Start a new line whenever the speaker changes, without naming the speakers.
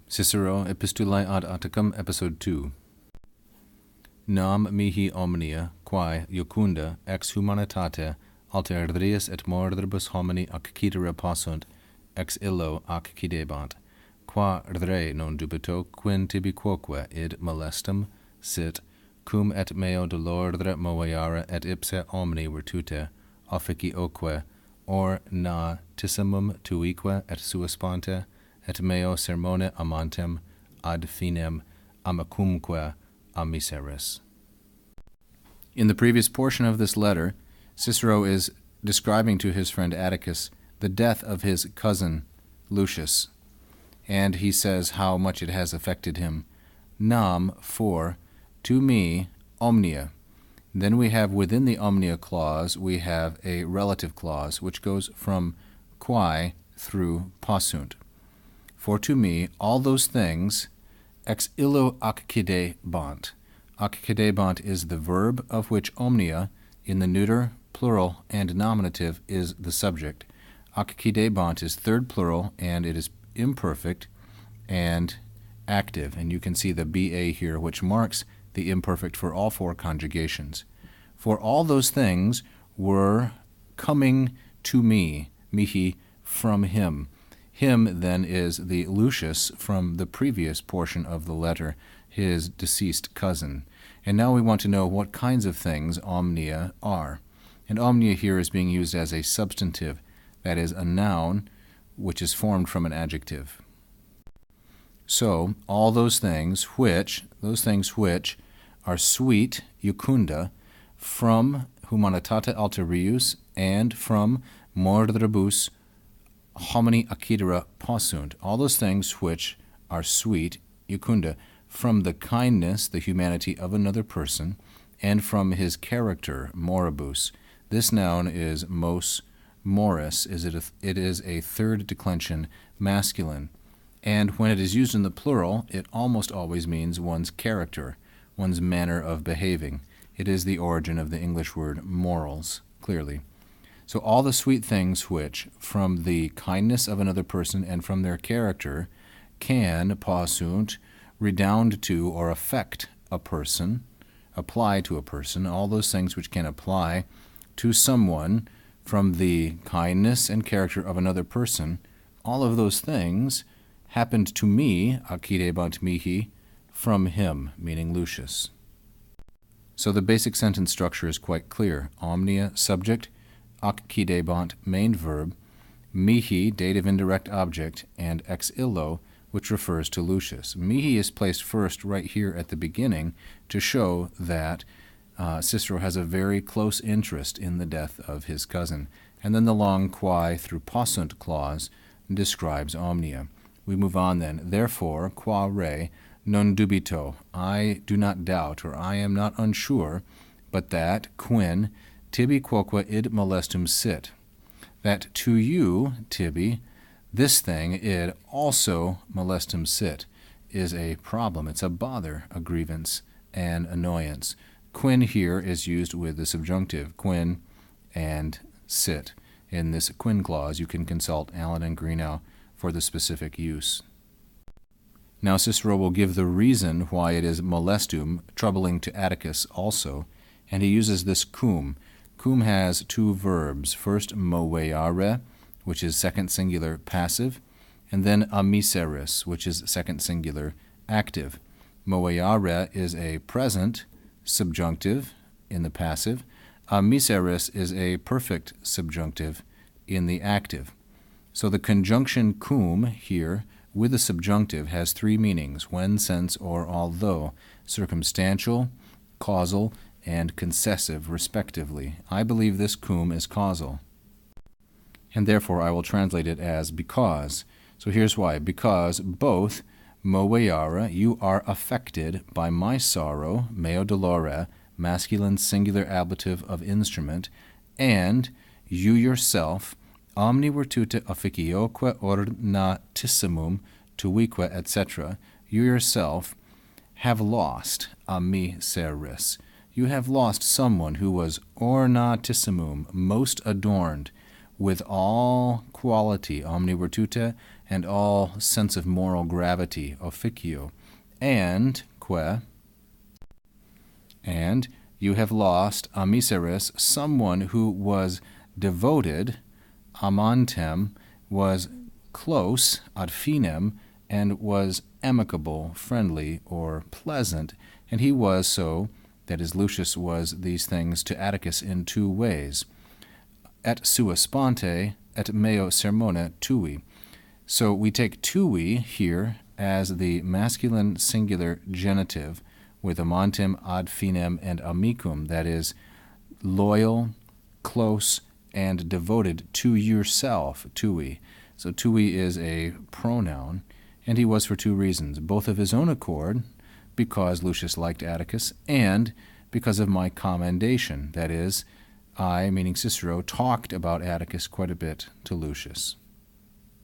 Cicero, Epistulae Ad Atticum, Episode 2. Nam mihi omnia, quae iucunda ex humanitate alteridrius et mordribus homini accidere possunt, ex illo accidebant, qua re non dubito quin tibi quoque id molestum sit, cum et meo dolordre moveare et ipse omni virtute officioque, or na tissimum tuique et suaspante, et meo sermone amantem ad finem amicumque a miseris. In the previous portion of this letter, Cicero is describing to his friend Atticus the death of his cousin Lucius, and he says how much it has affected him. Nam, for, to me, omnia. Then we have within the omnia clause, we have a relative clause, which goes from quae through possunt. For to me, all those things, ex illo accidebant. Accidebant is the verb of which omnia, in the neuter, plural, and nominative, is the subject. Accidebant is third plural, and it is imperfect and active. And you can see the BA here, which marks the imperfect for all four conjugations. For all those things were coming to me, mihi, from him. Him, then, is the Lucius from the previous portion of the letter, his deceased cousin. And now we want to know what kinds of things omnia are. And omnia here is being used as a substantive, that is, a noun which is formed from an adjective. So, all those things which are sweet, iucunda, from humanitate alterius, and from mordribus homini accidere possunt, all those things which are sweet, iucunda, from the kindness, the humanity of another person, and from his character, moribus. This noun is mos moris, it is a third declension masculine, and when it is used in the plural, it almost always means one's character, one's manner of behaving. It is the origin of the English word morals, clearly. So all the sweet things which, from the kindness of another person and from their character, can, possunt, redound to or affect a person, apply to a person, all those things which can apply to someone from the kindness and character of another person, all of those things happened to me, accidebant mihi, from him, meaning Lucius. So the basic sentence structure is quite clear. Omnia, subject, accidebant, main verb, mihi, dative indirect object, and ex illo, which refers to Lucius. Mihi is placed first right here at the beginning to show that Cicero has a very close interest in the death of his cousin. And then the long quae through possunt clause describes omnia. We move on then. Therefore, qua re non dubito, I do not doubt, or I am not unsure, but that, quin, tibi quoque id molestum sit, that to you, tibi, this thing, id, also molestum sit, is a problem. It's a bother, a grievance, an annoyance. Quin here is used with the subjunctive, quin and sit. In this quin clause, you can consult Allen and Greenough for the specific use. Now Cicero will give the reason why it is molestum, troubling to Atticus also, and he uses this cum. Cum has two verbs. First, moveare, which is second singular passive, and then a miseris, which is second singular active. Moveare is a present subjunctive in the passive. A miseris is a perfect subjunctive in the active. So the conjunction cum here with the subjunctive has three meanings: when, since, or although, circumstantial, causal, and concessive, respectively. I believe this cum is causal, and therefore I will translate it as because. So here's why. Because both moveare, you are affected by my sorrow, meo dolore, masculine singular ablative of instrument, and you yourself, omni virtute officioque ornatissimum tuique, etc., you yourself have lost a miseris. You have lost someone who was ornatissimum, most adorned, with all quality, omni virtute, and all sense of moral gravity, officio, and you have lost amiseris, someone who was devoted, amantem, was close, ad finem, and was amicable, friendly, or pleasant, and he was so, that is, Lucius was these things to Atticus in two ways, et sua sponte, et meo sermone tui. So we take tui here as the masculine singular genitive with amantem, ad finem, and amicum, that is, loyal, close, and devoted to yourself, tui. So tui is a pronoun, and he was for two reasons, both of his own accord, because Lucius liked Atticus, and because of my commendation, that is, I, meaning Cicero, talked about Atticus quite a bit to Lucius.